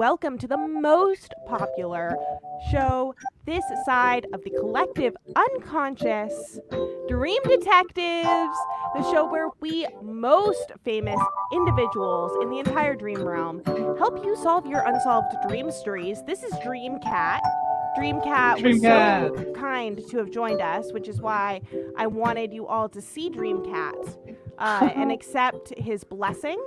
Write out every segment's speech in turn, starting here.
welcome to the most popular show this side of the collective unconscious, Dream Detectives, the show where we most famous individuals in the entire dream realm help you solve your unsolved dream mysteries. This is Dreamcat. Dreamcat was so kind to have joined us, which is why I wanted you all to see Dreamcat and accept his blessing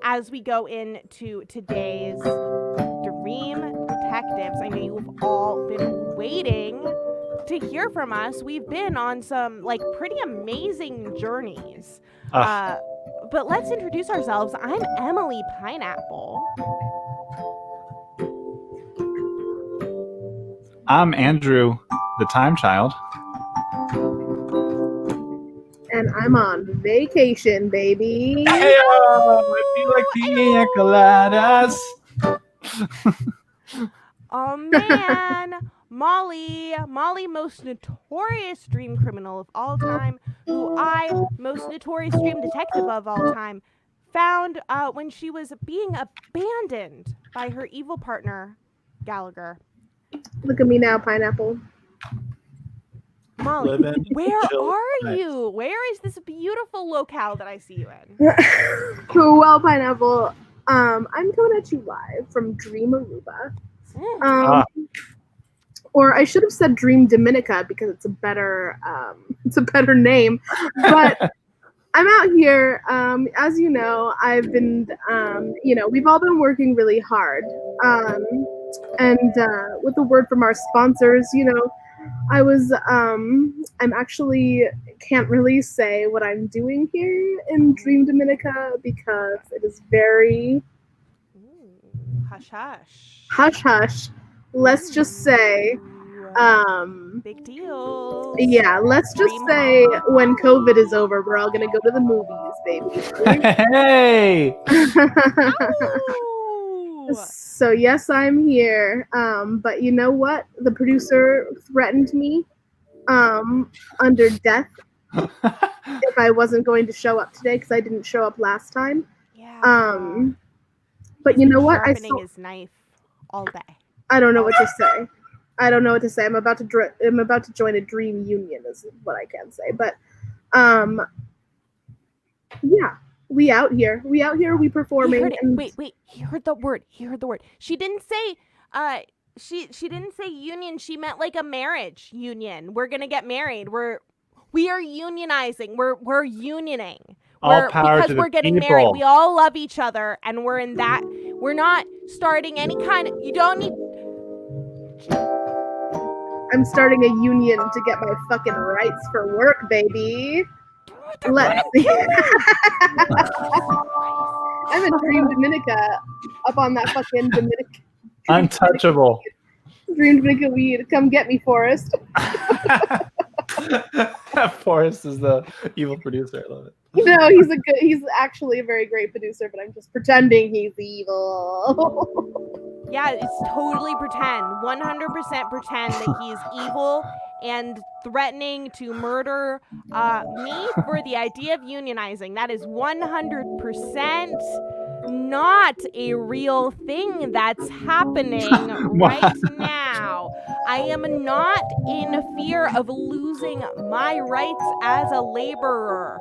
as we go into today's Dream Detectives. I know you've all been waiting to hear from us. We've been on some pretty amazing journeys. But let's introduce ourselves. I'm Emily Pineapple. I'm Andrew, the Time Child. And I'm on vacation, baby. Hey, I feel like pina coladas. Oh man, Molly, most notorious dream criminal of all time, who I, most notorious dream detective of all time, found when she was being abandoned by her evil partner, Gallagher. Look at me now, Pineapple. Molly, where are you? Where is this beautiful locale that I see you in? Well, Pineapple, I'm coming at you live from Dream Aruba. Or I should have said Dream Dominica because it's a better name. But I'm out here. As you know, I've been, we've all been working really hard. And with a word from our sponsors, I was, I'm actually can't really say what I'm doing here in Dream Dominica because it is very hush hush. Hush hush. Let's just say, big deal. Yeah, let's just say when COVID is over, we're all gonna go to the movies, baby. Hey! So yes, I'm here. But you know what? The producer threatened me under death if I wasn't going to show up today because I didn't show up last time. Yeah. But you know what? Sharpening his knife all day. I don't know what to say. I'm about to join a dream union is what I can say. But yeah. We out here. We performing. Wait. He heard the word. She didn't say she didn't say union. She meant like a marriage union. We're gonna get married. We are unionizing. We're unioning. Because we're getting married. We all love each other, and we're in that. We're not starting any kind of. You don't need. I'm starting a union to get my fucking rights for work, baby. Let's see. I'm in Dream Dominica, up on that fucking Dominican. Untouchable. Dream Dominica weed. Come get me, Forrest. Forrest is the evil producer. I love it. No, he's actually a very great producer, but I'm just pretending he's evil. Yeah, it's totally pretend. 100% pretend that he's evil and threatening to murder me for the idea of unionizing. That is 100% not a real thing that's happening right now. I am not in fear of losing my rights as a laborer.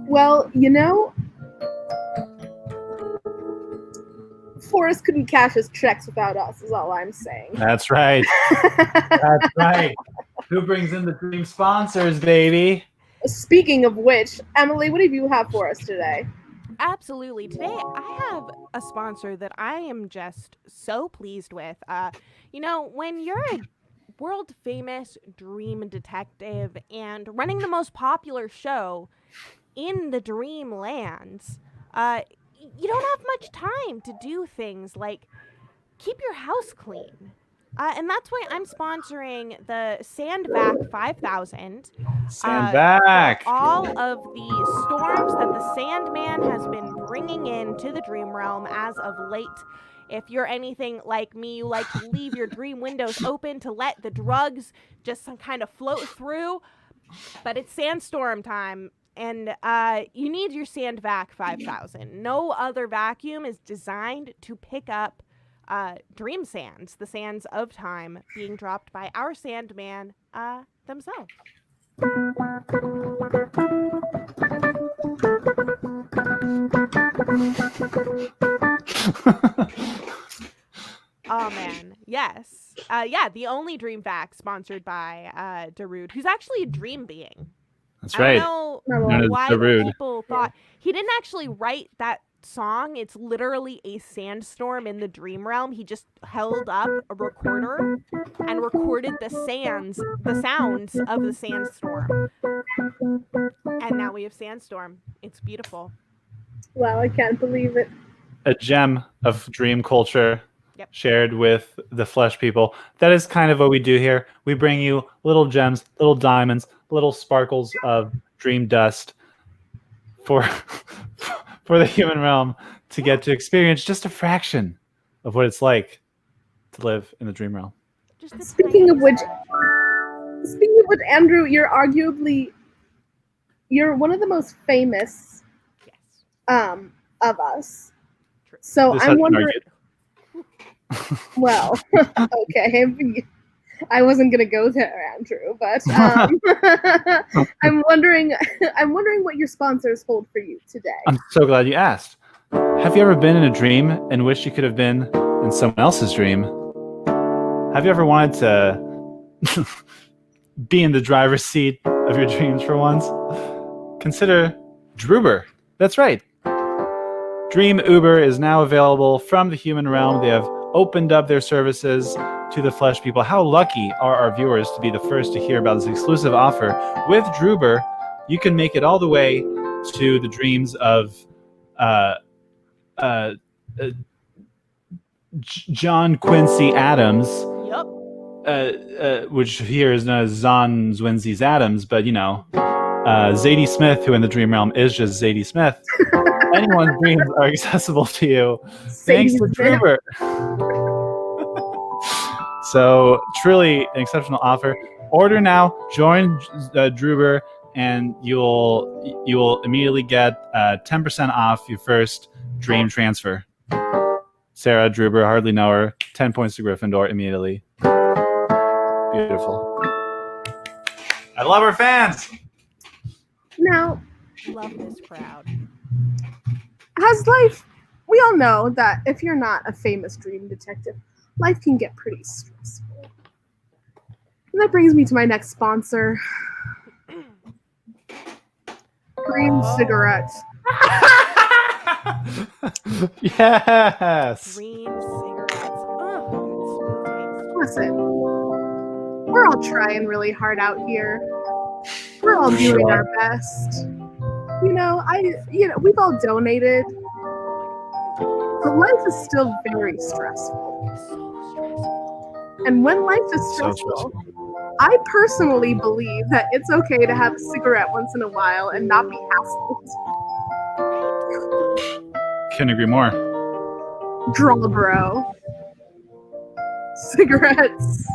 Well, Forrest couldn't cash his checks without us, is all I'm saying. That's right. That's right. Who brings in the dream sponsors, baby? Speaking of which, Emily, what do you have for us today? Absolutely. Today, I have a sponsor that I am just so pleased with. When you're a world-famous dream detective and running the most popular show in the dreamlands, you don't have much time to do things like keep your house clean. And that's why I'm sponsoring the Sandvac 5000. Sandvac! All of the storms that the Sandman has been bringing into the dream realm as of late. If you're anything like me, you like to leave your dream windows open to let the drugs just kind of float through. But it's sandstorm time. And you need your Sandvac 5000. No other vacuum is designed to pick up dream sands, the sands of time being dropped by our Sandman themselves. Oh man, yes. Yeah, the only dream fact sponsored by Darude, who's actually a dream being. That's I right. don't Known know as why Darude. people thought he didn't actually write that song. It's literally a sandstorm in the dream realm. He just held up a recorder and recorded the sounds of the sandstorm. And now we have Sandstorm. It's beautiful. Wow, I can't believe it. A gem of dream culture. Yep. Shared with the flesh people. That is kind of what we do here. We bring you little gems, little diamonds, little sparkles of dream dust for for the human realm to get to experience just a fraction of what it's like to live in the dream realm. Just the Speaking of tiniest which- fraction. Speaking of which, Andrew, you're one of the most famous Yes. of us. True. So This has I'm been wondering. argued. Well, okay. I wasn't gonna go there, Andrew, but I'm wondering what your sponsors hold for you today. I'm so glad you asked. Have you ever been in a dream and wished you could have been in someone else's dream? Have you ever wanted to be in the driver's seat of your dreams for once? Consider Druber. That's right. Dream Uber is now available from the human realm. They have opened up their services to the flesh people. How lucky are our viewers to be the first to hear about this exclusive offer. With Druber, you can make it all the way to the dreams of John Quincy Adams, Yup. which here is known as Zon Zwinzies Adams, but Zadie Smith, who in the dream realm is just Zadie Smith. Anyone's dreams are accessible to you thanks to Druber. So truly an exceptional offer. Order now, join Druber, and you will immediately get 10% off your first dream transfer. Sarah Druber, hardly know her. 10 points to Gryffindor immediately. Beautiful. I love our fans. Now, Love this crowd. has life? We all know that if you're not a famous dream detective, life can get pretty stressful. And that brings me to my next sponsor. Dream cigarettes. Yes. Green cigarettes. Oh, that smooth taste. Listen, we're all trying really hard out here. We're all doing Sure. our best. We've all donated, but life is still very stressful. It's so stressful. And when life is So stressful, I personally believe that it's okay to have a cigarette once in a while and not be hassled. Couldn't agree more. Draw, bro. Cigarettes.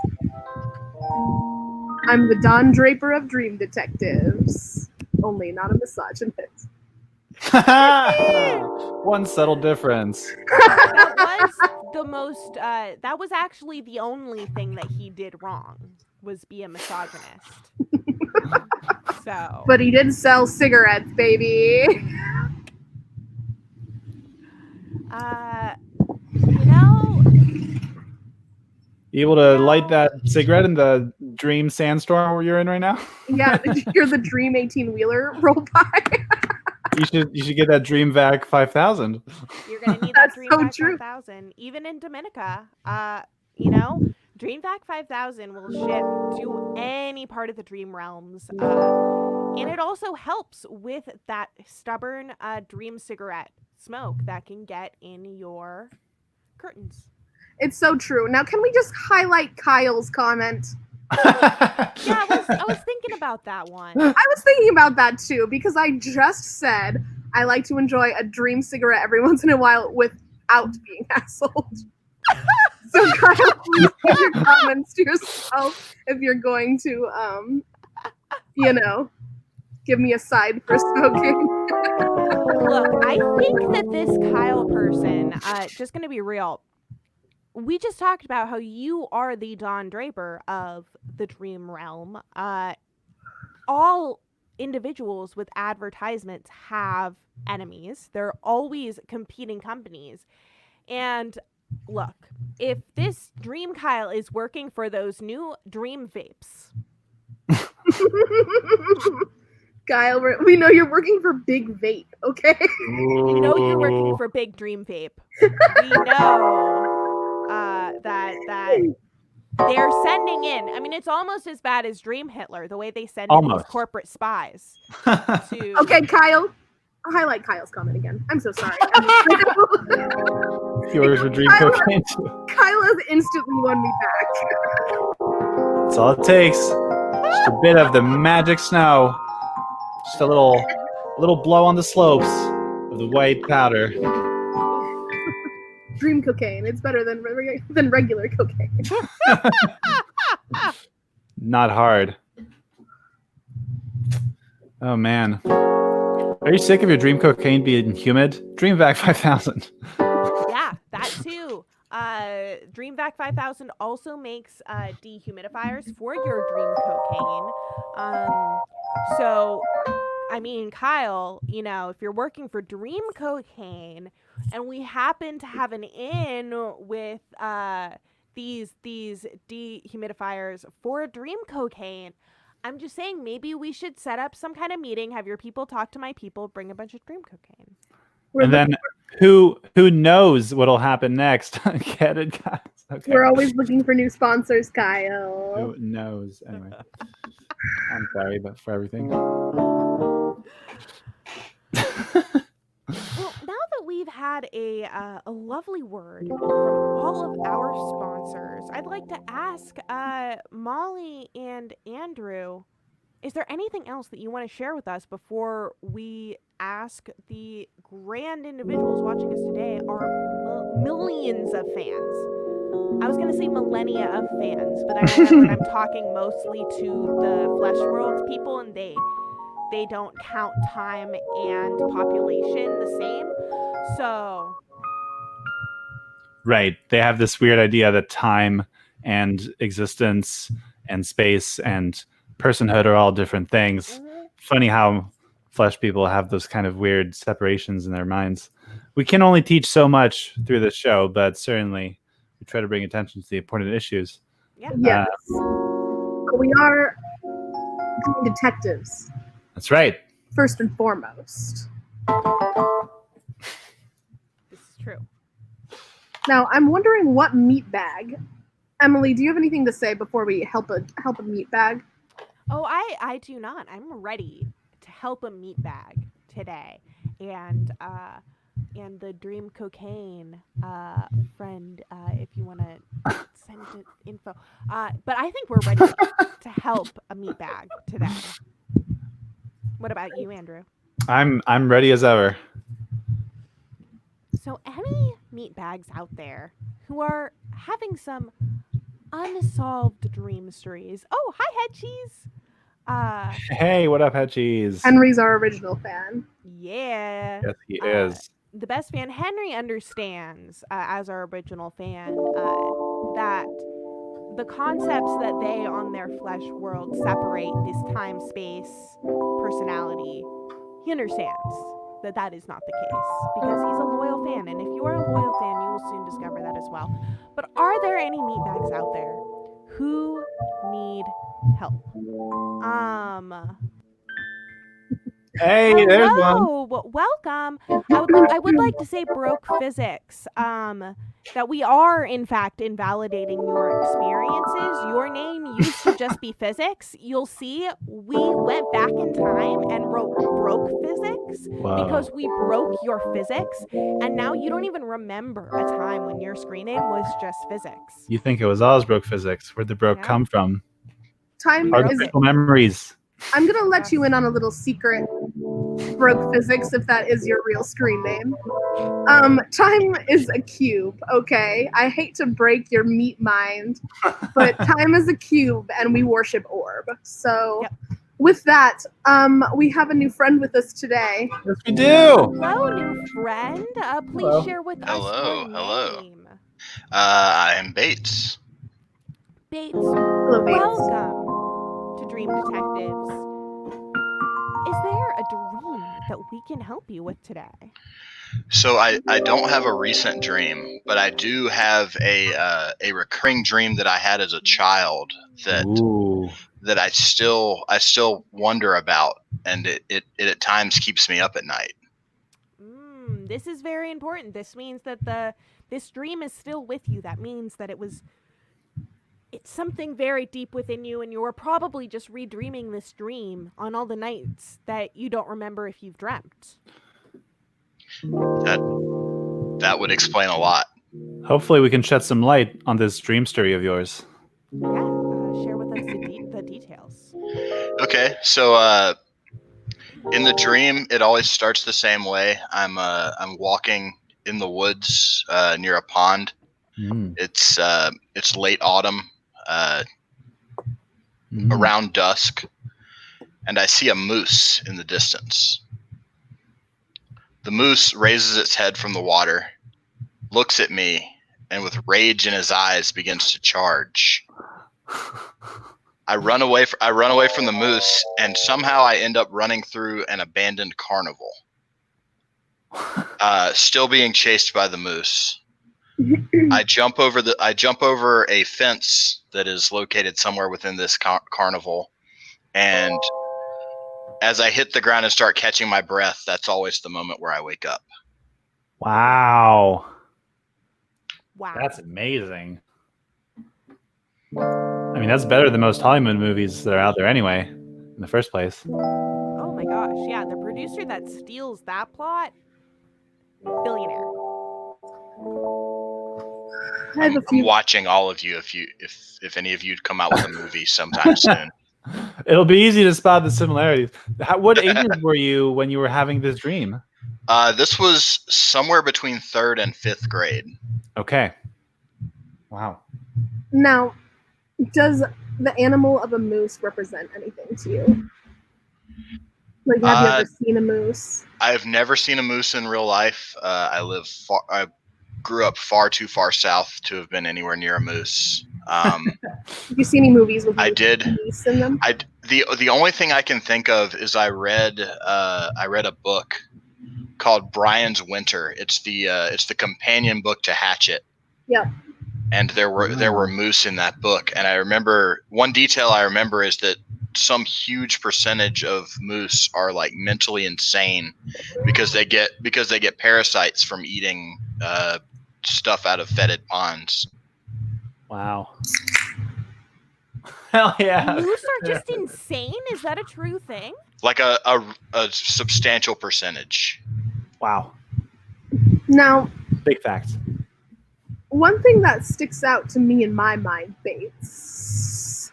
I'm the Don Draper of Dream Detectives. Only not a misogynist. One subtle difference. That was actually the only thing that he did wrong, was be a misogynist. So. But he did sell cigarettes, baby. You know, You able to light that cigarette in the dream sandstorm where you're in right now? Yeah, did you hear the Dream 18-wheeler roll by? You should get that Dream Vac 5000. you're gonna need That's that so DreamVac true. 5000. Even in Dominica, DreamVac 5000 will ship to any part of the dream realms, and it also helps with that stubborn dream cigarette smoke that can get in your curtains. It's so true. Now, can we just highlight Kyle's comment? Yeah, I was thinking about that one. I was thinking about that too, because I just said I like to enjoy a dream cigarette every once in a while without being hassled. So Kyle, please keep your comments to yourself if you're going to, give me a side for smoking. Look, I think that this Kyle person, just going to be real, we just talked about how you are the Don Draper of the dream realm. All individuals with advertisements have enemies. They're always competing companies. And look, if this Dream Kyle is working for those new Dream Vapes, Kyle, we know you're working for Big Vape, okay? we know you're working for Big Dream Vape. We know that they're sending in. I mean, it's almost as bad as Dream Hitler, the way they send in these corporate spies. To... Okay, Kyle. Highlight Kyle's comment again. I'm so sorry. Yours with Dream Cocaine. Kyle has instantly won me back. That's all it takes. Just a bit of the magic snow. Just a little blow on the slopes of the white powder. Dream cocaine. It's better than regular cocaine. Not hard. Oh man. Are you sick of your dream cocaine being humid? DreamVac 5000. Yeah, that too. DreamVac 5000 also makes dehumidifiers for your dream cocaine. So, I mean, Kyle, you know, if you're working for Dream Cocaine and we happen to have an in with these dehumidifiers for Dream Cocaine, I'm just saying maybe we should set up some kind of meeting, have your people talk to my people, bring a bunch of Dream Cocaine. And then who knows what'll happen next? Get it, guys? Okay. We're always looking for new sponsors, Kyle. Who knows? Anyway. I'm sorry, but for everything. Well, now that we've had a lovely word from all of our sponsors, I'd like to ask Molly and Andrew, is there anything else that you want to share with us before we ask the grand individuals watching us today, our millions of fans? I was going to say millennia of fans, but I remembered I'm talking mostly to the Flesh World people, and they don't count time and population the same. So... Right. They have this weird idea that time and existence and space and personhood are all different things. Mm-hmm. Funny how flesh people have those kind of weird separations in their minds. We can only teach so much through this show, but certainly we try to bring attention to the important issues. Yeah. Yes. But we are detectives. That's right. First and foremost. This is true. Now, I'm wondering what meat bag. Emily, do you have anything to say before we help a meat bag? Oh, I do not. I'm ready to help a meat bag today. And the Dream Cocaine friend, if you want to send it info. But I think we're ready to help a meat bag today. What about you, Andrew? I'm ready as ever. So any meat bags out there who are having some unsolved dream mysteries? Oh, hi, Head Cheese. Hey, what up, Head Cheese? Henry's our original fan. Yeah. Yes, he is. The best fan. Henry understands, as our original fan, that the concepts that they on their flesh world separate this time, space, personality. He understands that is not the case because he's a loyal fan, and if you are a loyal fan, you will soon discover that as well. But are there any meatbags out there who need help? Hey, hello, there's one. Welcome. I would like to say, Broke Physics, that we are in fact invalidating your experiences. Your name used to just be Physics. You'll see we went back in time and wrote Broke Physics. Wow. Because we broke your physics, and now you don't even remember a time when your screen name was just Physics. You think it was always Broke Physics. Where'd the broke come from? Time Artificial memories. I'm going to let you in on a little secret, Broke Physics, if that is your real screen name. Time is a cube, okay? I hate to break your meat mind, but time is a cube, and we worship orb. So with that, we have a new friend with us today. Yes, we do. Hello, new friend. Please Hello. share with Hello, us your hello. name. I am Bates. Bates, Hello, Bates. welcome to Dream Detectives. Is there a dream that we can help you with today? So I don't have a recent dream, but I do have a recurring dream that I had as a child that Ooh. I still wonder about, and it at times keeps me up at night. This is very important. This means that this dream is still with you. That means that it's something very deep within you, and you were probably just redreaming this dream on all the nights that you don't remember if you've dreamt. That would explain a lot. Hopefully, we can shed some light on this dream story of yours. Yeah, share with us the details. Okay, so in the dream, it always starts the same way. I'm walking in the woods near a pond. Mm. It's late autumn, around dusk, and I see a moose in the distance. The moose raises its head from the water, looks at me, and with rage in his eyes begins to charge. I run away from the moose, and somehow I end up running through an abandoned carnival. Still being chased by the moose. I jump over a fence that is located somewhere within this carnival, and as I hit the ground and start catching my breath, that's always the moment where I wake up. Wow. Wow. That's amazing. I mean, that's better than most Hollywood movies that are out there anyway, in the first place. Oh my gosh, yeah, the producer that steals that plot, billionaire. I'm watching all of you if any of you come out with a movie sometime soon. It'll be easy to spot the similarities. What ages were you when you were having this dream? This was somewhere between 3rd and 5th grade. Okay. Wow. Now, does the animal of a moose represent anything to you? Like, have you ever seen a moose? I've never seen a moose in real life. I grew up far too far south to have been anywhere near a moose. Have you seen any movies with moose in them? The only thing I can think of is I read a book called Brian's Winter. It's the companion book to Hatchet. Yep. And there were moose in that book, and I remember one detail I remember is that some huge percentage of moose are like mentally insane because they get parasites from eating stuff out of fetid ponds. Wow. Hell yeah. Moose are just insane? Is that a true thing? Like a substantial percentage. Wow. Now, big facts. One thing that sticks out to me in my mind, Bates,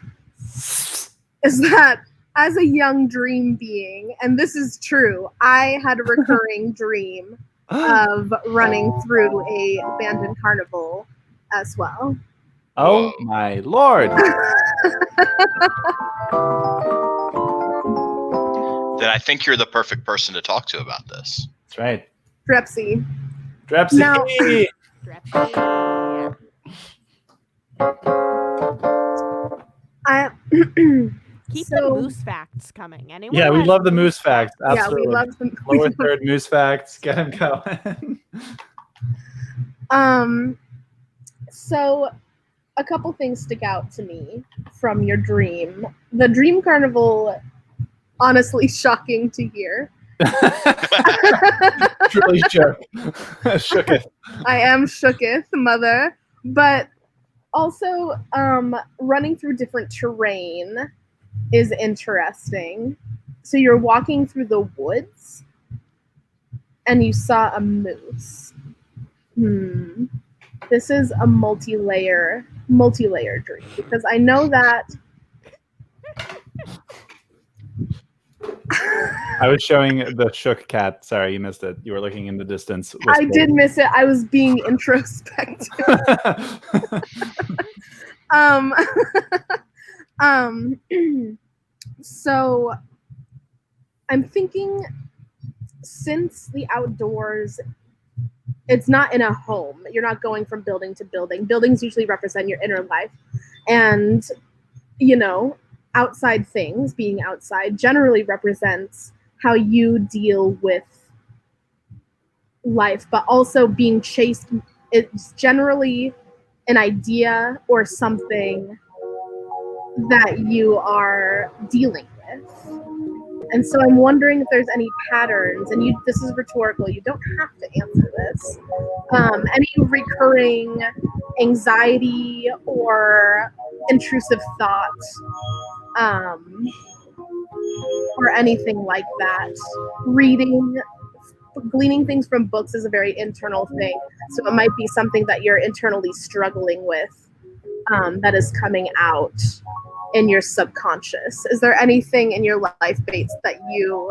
is that as a young dream being, and this is true, I had a recurring dream of running through a abandoned carnival as well. Oh my lord. Then I think you're the perfect person to talk to about this. That's right. Drepsy. Now, Keep the moose facts coming. Anyone? Yeah, we love the moose facts. Absolutely. Yeah, we love the lower third moose facts. Get them going. So a couple things stick out to me from your dream. The dream carnival, honestly shocking to hear. Truly shooketh. I am shooketh, mother. But also, running through different terrain is interesting. So you're walking through the woods, and you saw a moose. This is a multi-layer dream, because I know that. I was showing the shook cat. Sorry, you missed it. You were looking in the distance. I did miss it. I was being introspective. So I'm thinking since the outdoors, it's not in a home. You're not going from building to building. Buildings usually represent your inner life. And, outside things, being outside, generally represents how you deal with life, but also being chased. It's generally an idea or something that you are dealing with. And so I'm wondering if there's any patterns, and this is rhetorical, you don't have to answer this. Any recurring anxiety or intrusive thought, or anything like that. Gleaning things from books is a very internal thing. So it might be something that you're internally struggling with, that is coming out in your subconscious. Is there anything in your life, Bates, that you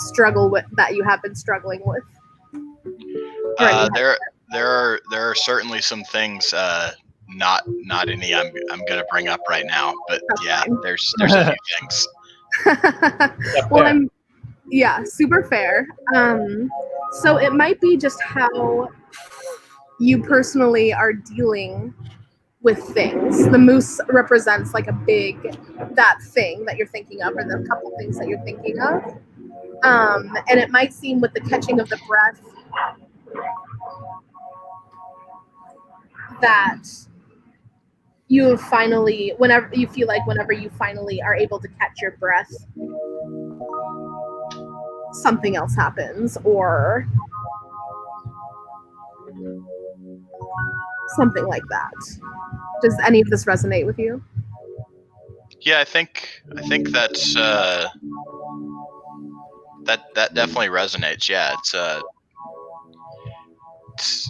struggle with, that you have been struggling with? There are certainly some things, not any I'm gonna bring up right now, but That's yeah, fine. there's a few things. Well, super fair. So it might be just how you personally are dealing with things. The moose represents like that thing that you're thinking of, or the couple things that you're thinking of. And it might seem with the catching of the breath that you finally, whenever you finally are able to catch your breath, something else happens, or something like that. Does any of this resonate with you? Yeah, I think that's that definitely resonates. Yeah,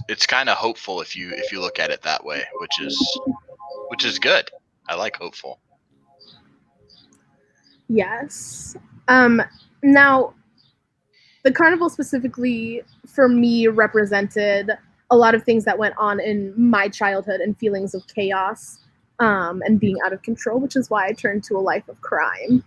it's kind of hopeful if you look at it that way, which is good. I like hopeful. Yes. Now, the carnival specifically for me represented a lot of things that went on in my childhood and feelings of chaos, and being out of control, which is why I turned to a life of crime.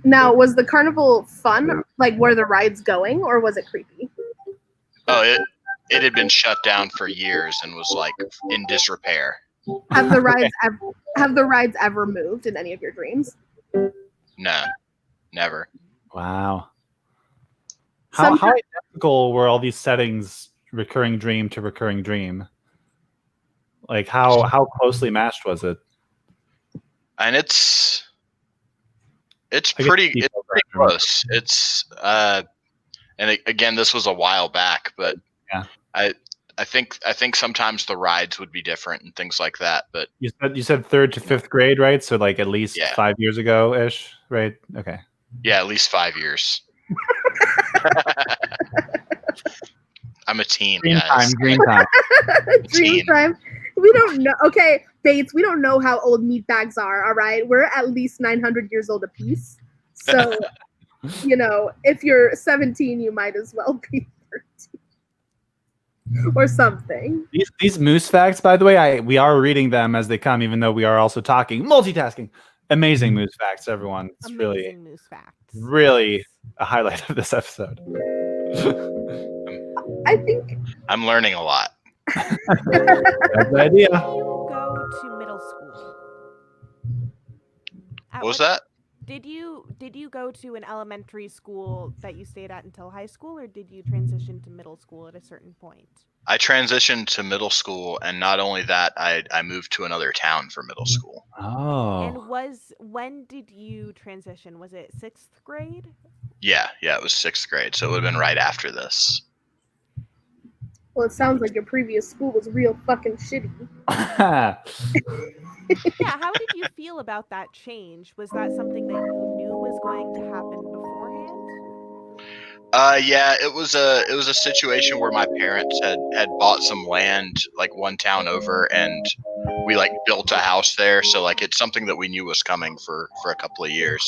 Now, was the carnival fun? Like, were the rides going, or was it creepy? Oh, it had been shut down for years and was like in disrepair. Have the rides ever moved in any of your dreams? No, never. Wow. How identical were all these settings, recurring dream to recurring dream? Like how closely matched was it? And it's pretty close. It's and again, this was a while back, but yeah. I think sometimes the rides would be different and things like that. But you said 3rd to 5th grade, right? So like at least 5 years ago ish, right? Okay. Yeah, at least 5 years. I'm a teen. Dream guys. time. Dream time. We don't know. Okay, Bates, we don't know how old meat bags are, all right? We're at least 900 years old apiece. So, if you're 17, you might as well be 13. Or something. These moose facts, by the way, we are reading them as they come, even though we are also talking. Multitasking. Amazing moose facts, everyone. It's amazing moose facts. Really a highlight of this episode. I think I'm learning a lot. That's the idea. You go to middle school. What was that? Did you go to an elementary school that you stayed at until high school, or did you transition to middle school at a certain point? I transitioned to middle school, and not only that, I moved to another town for middle school. Oh. And when did you transition? Was it 6th grade? Yeah, it was 6th grade, so it would have been right after this. Well, it sounds like your previous school was real fucking shitty. Yeah, how did you feel about that change? Was that something that you knew was going to happen beforehand? Yeah, it was a situation where my parents had bought some land like one town over, and we like built a house there. So like it's something that we knew was coming for a couple of years.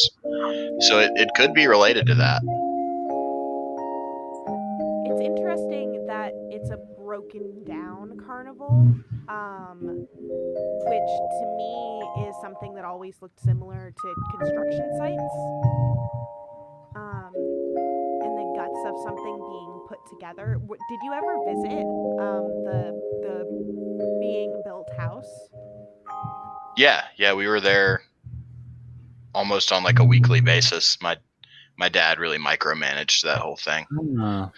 So it could be related to that. It's interesting that it's a broken down carnival, which to me is something that always looked similar to construction sites, and the guts of something being put together. Did you ever visit the being built house? Yeah, we were there almost on like a weekly basis. My dad really micromanaged that whole thing. Ah.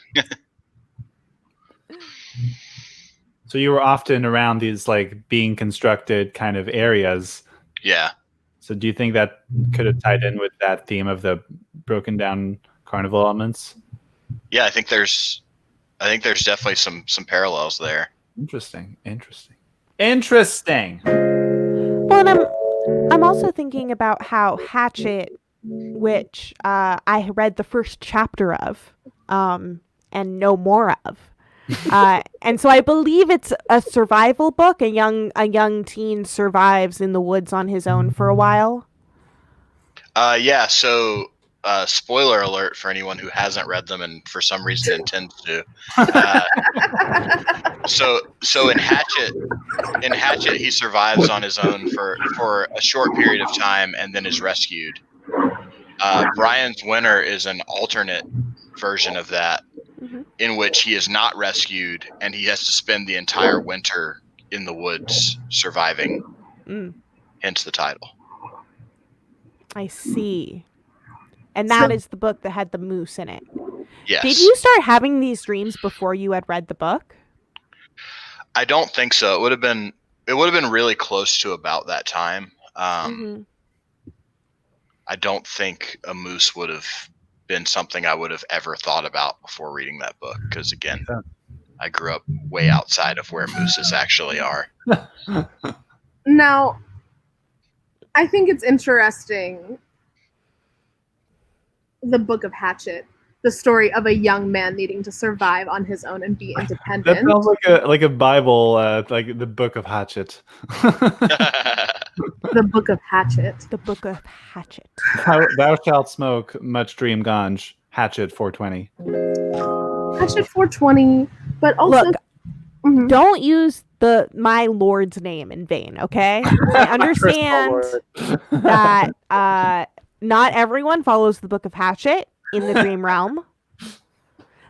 So you were often around these like being constructed kind of areas. Yeah. So do you think that could have tied in with that theme of the broken down carnival elements? Yeah, I think there's definitely some parallels there. Interesting. Well, and I'm also thinking about how Hatchet, which I read the first chapter of, and know more of. And so I believe it's a survival book. A young teen survives in the woods on his own for a while. Yeah, so spoiler alert for anyone who hasn't read them and for some reason intends to. So in Hatchet he survives on his own for a short period of time and then is rescued. Brian's Winter is an alternate version of that, in which he is not rescued and he has to spend the entire winter in the woods surviving. Hence the title. I see. And that is the book that had the moose in it. Yes. Did you start having these dreams before you had read the book? I don't think so. It would have been really close to about that time. I don't think a moose would have been something I would have ever thought about before reading that book, because again, I grew up way outside of where mooses actually are. Now, I think it's interesting, the Book of Hatchet, the story of a young man needing to survive on his own and be independent. That sounds like a Bible, like the Book of Hatchet. The Book of Hatchet. The Book of Hatchet. Thou shalt smoke much dream ganj. Hatchet 420. Hatchet 420, but also look. Don't use my Lord's name in vain, okay? I understand that not everyone follows the Book of Hatchet in the dream realm,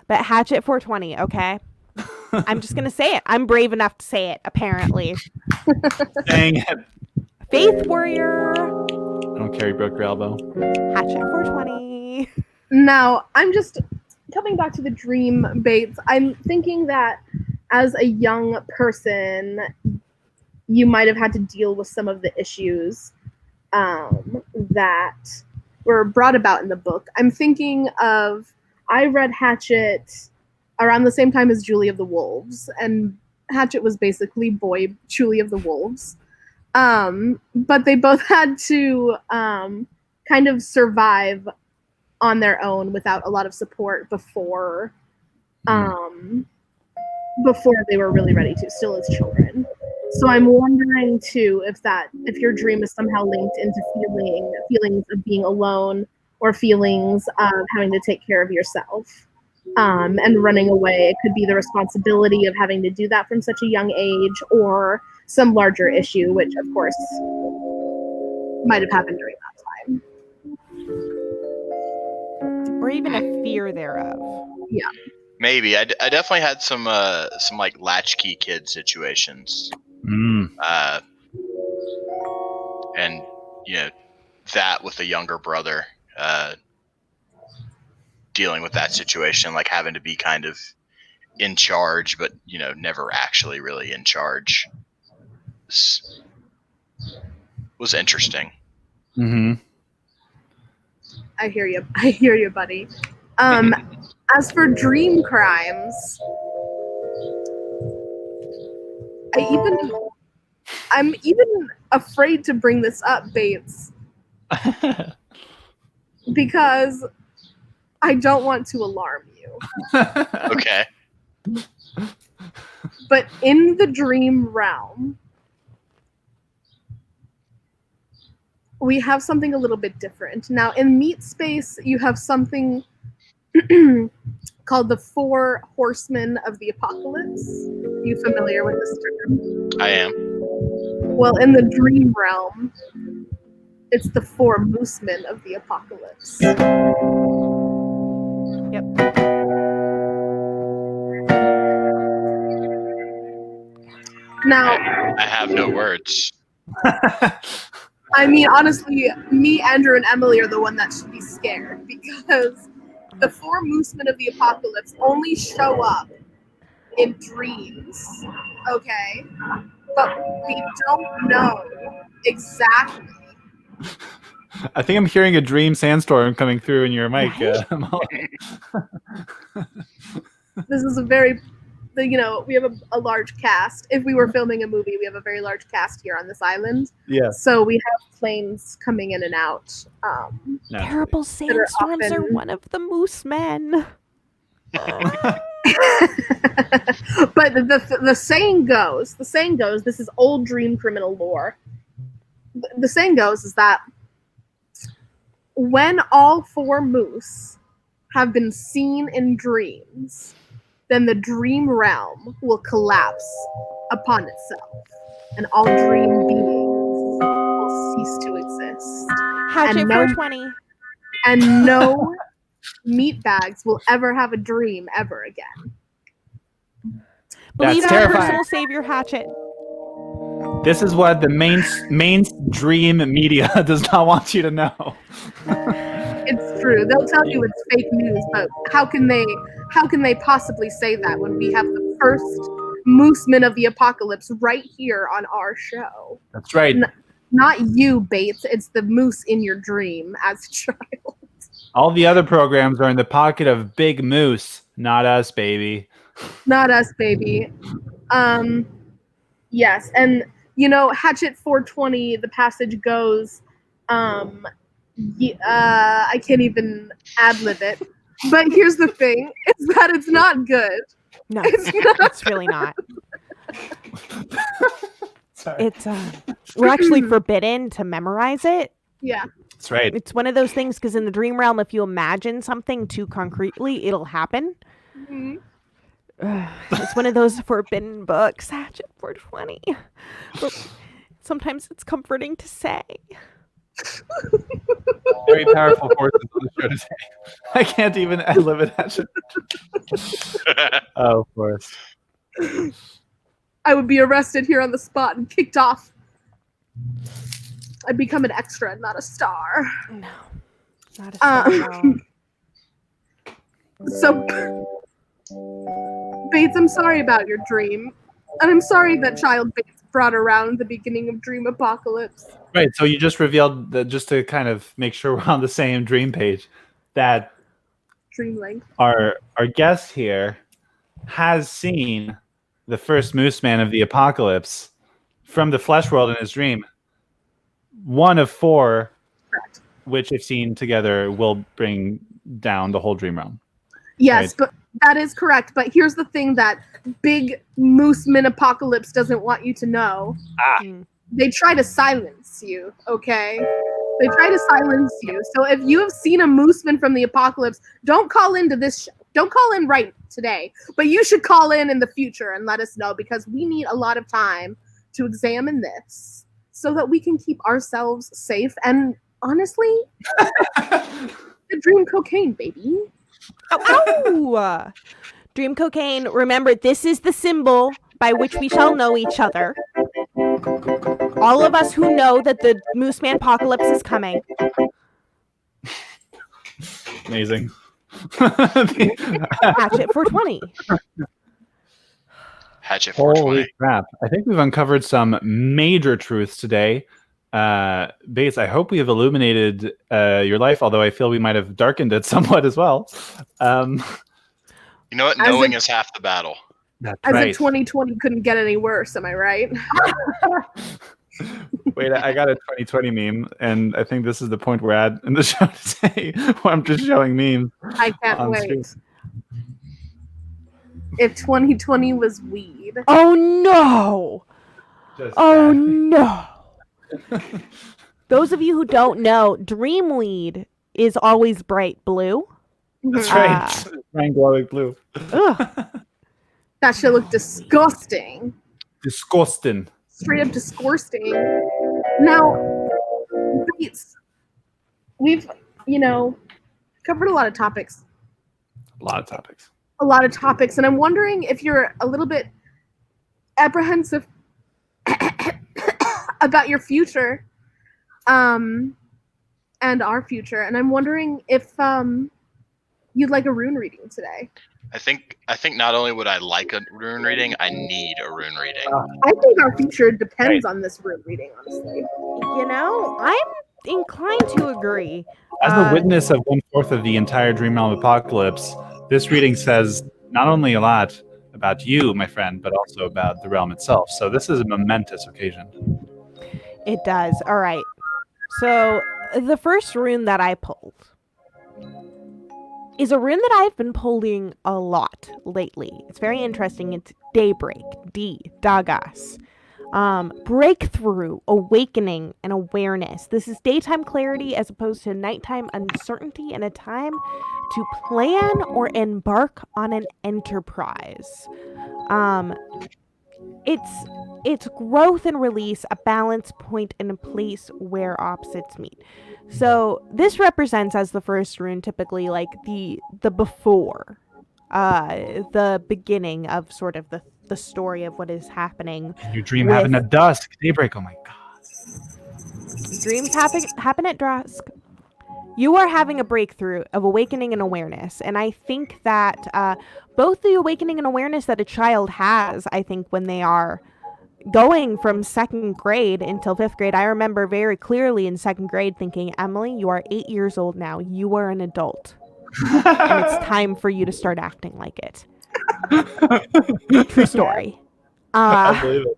but Hatchet 420, okay? I'm just gonna say it. I'm brave enough to say it, apparently. Dang it. Faith warrior. I don't carry broke your elbow. Hatchet 420. Now, I'm just coming back to the dream baits. I'm thinking that as a young person, you might have had to deal with some of the issues that were brought about in the book. I'm thinking of, I read Hatchet around the same time as Julie of the Wolves, and Hatchet was basically boy Julie of the Wolves. But they both had to kind of survive on their own without a lot of support before they were really ready to, still as children. So I'm wondering too if your dream is somehow linked into feelings of being alone, or feelings of having to take care of yourself, and running away. It could be the responsibility of having to do that from such a young age, or some larger issue, which of course might have happened during that time. Or even a fear thereof. Yeah. Maybe. I definitely had some like latchkey kid situations. And that with a younger brother, dealing with that situation, like having to be kind of in charge, but never actually really in charge, was interesting. I hear you, buddy. As for dream crimes, I'm even afraid to bring this up, Bates, because I don't want to alarm you. Okay. But in the dream realm, we have something a little bit different. Now, in Meat Space, you have something called the Four Horsemen of the Apocalypse. Are you familiar with this term? I am. Well, in the dream realm, it's the Four Moosemen of the Apocalypse. Yep. Now, I have no words. I mean, honestly, me, Andrew, and Emily are the one that should be scared because the Four Moosemen of the Apocalypse only show up in dreams, okay? But we don't know exactly. I think I'm hearing a dream sandstorm coming through in your mic. Right? This is a very, we have a large cast. If we were filming a movie, we have a very large cast here on this island. Yeah. So we have planes coming in and out. Terrible sandstorms are often- one of the moose men. But the saying goes, this is old dream criminal lore. The saying goes is that when all four moose have been seen in dreams, then the dream realm will collapse upon itself, and all dream beings will cease to exist. Hatchet And no- 420. And no meatbags will ever have a dream ever again. Believe That's in your terrifying. personal savior, Hatchet. This is what the mainstream media does not want you to know. It's true. They'll tell you it's fake news, but how can they possibly say that when we have the first Mooseman of the Apocalypse right here on our show? That's right. Not you, Bates. It's the moose in your dream as a child. All the other programs are in the pocket of Big Moose, not us, baby. Not us, baby. Yes, and Hatchet 420, the passage goes, I can't even ad-lib it. But here's the thing, is that it's not good. No, It's not. it's really not. Sorry. It's we're actually forbidden to memorize it. Yeah. That's right. It's one of those things because in the dream realm, if you imagine something too concretely, it'll happen. Mhm. It's one of those forbidden books, Hatchet 420. But sometimes it's comforting to say. Very powerful forces on the show today. I can't even live it. Actually. Oh, of course. I would be arrested here on the spot and kicked off. I'd become an extra, not a star. No, not a star. So, Bates, I'm sorry about your dream. And I'm sorry that child Bates brought around the beginning of Dream Apocalypse. Right. So you just revealed that, just to kind of make sure we're on the same dream page, that Dream length. our guest here has seen the first Moose Man of the Apocalypse from the flesh world in his dream. One of four, Correct. which if seen together will bring down the whole dream realm. Yes, Right. but that is correct. But here's the thing that Big Mooseman Apocalypse doesn't want you to know. Mm. They try to silence you, okay? They try to silence you. So if you have seen a Mooseman from the Apocalypse, don't call into this show. Don't call in right today. But you should call in the future and let us know because we need a lot of time to examine this so that we can keep ourselves safe and honestly, the dream cocaine, baby. Ow! Dream cocaine. Remember, this is the symbol by which we shall know each other. All of us who know that the Moose Man apocalypse is coming. Amazing. Hatchet 420. Hatchet Holy 420. crap. I think we've uncovered some major truths today. Bates, I hope we have illuminated your life, although I feel we might have darkened it somewhat as well. You know what? As Knowing in- is half the battle. That's As right. if 2020 couldn't get any worse, am I right? Wait, I got a 2020 meme, and I think this is the point we're at in the show today, where I'm just showing memes. I can't On wait. screen. If 2020 was weed. Oh no! Just Oh bad. no! Those of you who don't know, dream weed is always bright blue. That's Mhm. right. Rain glowing blue. Ugh. That shit looked disgusting. Disgusting. Straight up disgusting. Now, Bates, we've, covered a lot of topics. A lot of topics. And I'm wondering if you're a little bit apprehensive about your future, and our future. And I'm wondering if you'd like a rune reading today. I think not only would I like a rune reading, I need a rune reading. I think our future depends on this rune reading, honestly. I'm inclined to agree. As the witness of 1/4 of the entire Dream Realm apocalypse, this reading says not only a lot about you, my friend, but also about the realm itself. So this is a momentous occasion. It does. All right. So the first rune that I pulled is a rune that I've been pulling a lot lately. It's very interesting. It's Daybreak, Dagas. Breakthrough, awakening, and awareness. This is daytime clarity as opposed to nighttime uncertainty, and a time to plan or embark on an enterprise. It's growth and release, a balance point, and a place where opposites meet. So this represents, as the first rune, typically like the before, the beginning of sort of the story of what is happening. Your dream happened at dusk. Daybreak. Oh my god. Dreams happen at dusk. You are having a breakthrough of awakening and awareness. And I think that both the awakening and awareness that a child has, I think, when they are going from 2nd grade until 5th grade, I remember very clearly in 2nd grade thinking, Emily, you are 8 years old now. You are an adult. And it's time for you to start acting like it. True story. I believe it.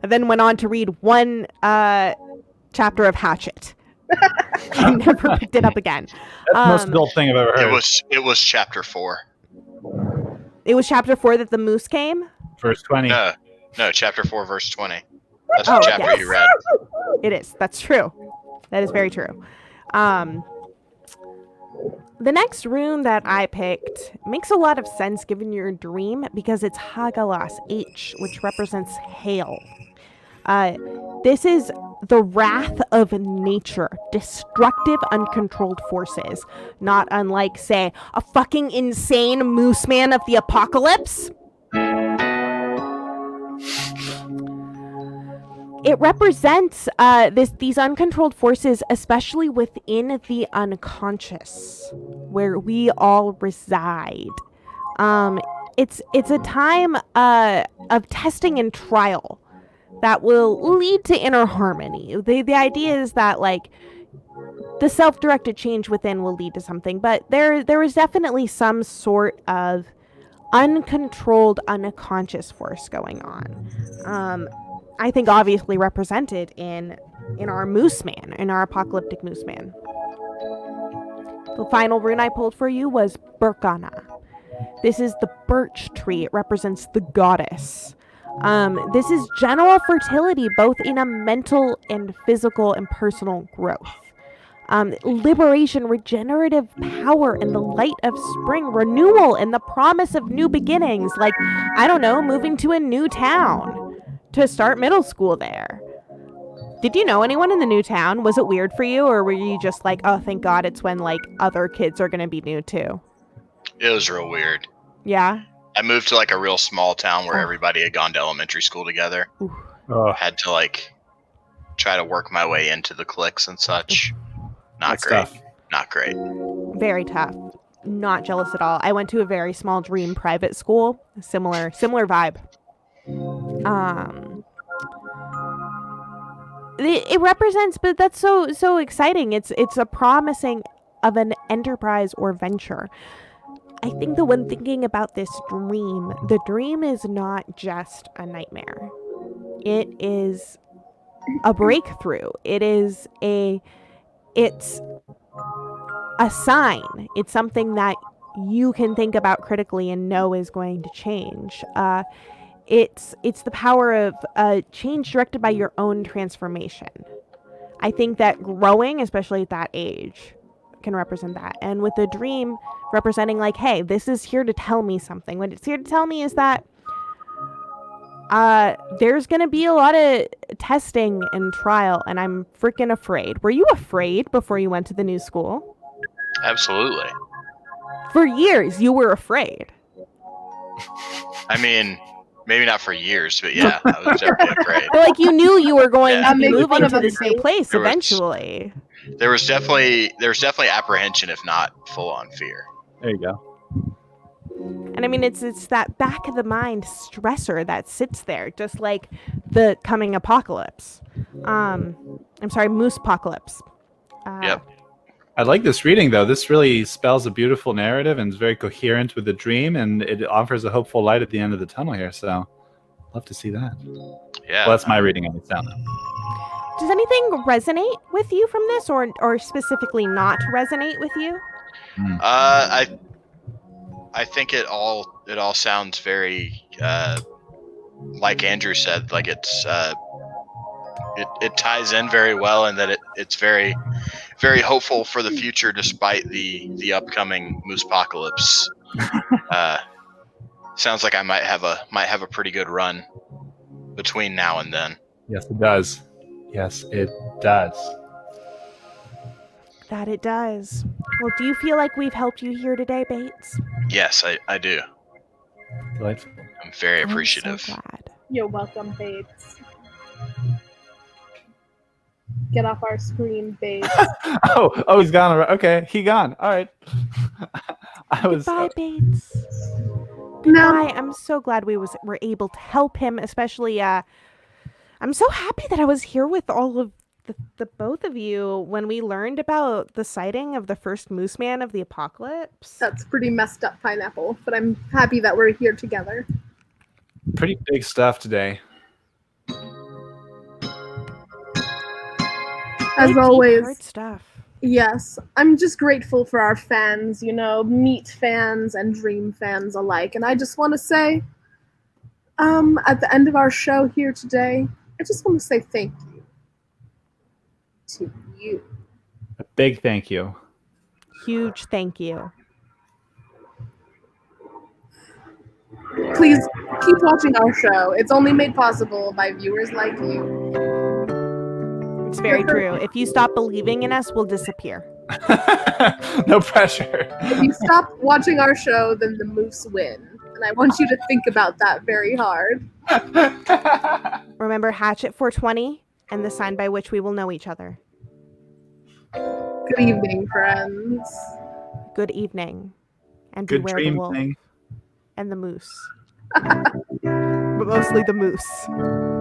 I then went on to read one chapter of Hatchet. I never picked it up again. That's the most adult thing I've ever heard. It was chapter 4. It was chapter 4 that the moose came? Verse 20. No, chapter 4, verse 20. That's the chapter yes. you read. It is. That's true. That is very true. The next rune that I picked makes a lot of sense given your dream because it's Hagalas H, which represents hail. This is the wrath of nature, destructive, uncontrolled forces, not unlike, say, a fucking insane moose man of the apocalypse. It represents these uncontrolled forces, especially within the unconscious, where we all reside. It's a time of testing and trial that will lead to inner harmony. The idea is that like the self-directed change within will lead to something, but there is definitely some sort of uncontrolled unconscious force going on. I think obviously represented in our moose man, in our apocalyptic moose man. The final rune I pulled for you was Burkana. This is the birch tree. It represents the goddess. This is general fertility, both in a mental and physical and personal growth. Liberation, regenerative power, and the light of spring, renewal, and the promise of new beginnings. Like, I don't know, moving to a new town to start middle school there. Did you know anyone in the new town? Was it weird for you, or were you just like, oh, thank God it's when like other kids are going to be new too? It was real weird. Yeah? I moved to like a real small town where everybody had gone to elementary school together. Had to like try to work my way into the cliques and such. Not great. Tough. Not great. Very tough. Not jealous at all. I went to a very small dream private school. Similar vibe. It represents, but that's so exciting. It's a promising of an enterprise or venture. I think that when thinking about this dream, the dream is not just a nightmare. It is a breakthrough. It's a sign. It's something that you can think about critically and know is going to change. It's the power of change directed by your own transformation. I think that growing, especially at that age, can represent that. And with the dream representing like, hey, this is here to tell me something. What it's here to tell me is that there's going to be a lot of testing and trial, and I'm freaking afraid. Were you afraid before you went to the new school? Absolutely. For years, you were afraid. I mean, maybe not for years, but yeah, I was definitely afraid. But like you knew you were going Yeah, to be maybe moving one of to us this new did. place There was- eventually. There was definitely apprehension, if not full on fear. There you go. And I mean, it's that back of the mind stressor that sits there, just like the coming apocalypse. I'm sorry, moose apocalypse. Yep. I like this reading, though. This really spells a beautiful narrative and is very coherent with the dream, and it offers a hopeful light at the end of the tunnel here. So, love to see that. Yeah. Well, that's my reading of it. Sound. Does anything resonate with you from this, or specifically not resonate with you? I think it all sounds very like Andrew said, like it's it ties in very well, and that it's very very hopeful for the future despite the upcoming moose apocalypse. Sounds like I might have a pretty good run between now and then. Yes, it does. Yes, it does. That it does. Well, do you feel like we've helped you here today, Bates? Yes, I do. Delightful. I'm very I'm appreciative. so glad. You're welcome, Bates. Get off our screen, Bates. Oh, he's gone. Okay, he gone. All right. I was. Goodbye, Bates. No. Goodbye. I'm so glad we were able to help him, especially I'm so happy that I was here with all of the both of you when we learned about the sighting of the first moose man of the apocalypse. That's pretty messed up, Pineapple, but I'm happy that we're here together. Pretty big stuff today. As Deep, always, hard stuff. yes, I'm just grateful for our fans, meat fans and dream fans alike. And I just want to say, at the end of our show here today, I just want to say thank you to you. A big thank you. Huge thank you. Please keep watching our show. It's only made possible by viewers like you. It's very true. If you stop believing in us, we'll disappear. No pressure. If you stop watching our show, then the moose win. And I want you to think about that very hard. Remember Hatchet 420 and the sign by which we will know each other. Good evening, friends. Good evening. And Good beware the dream wolf thing. and the moose. But mostly the moose.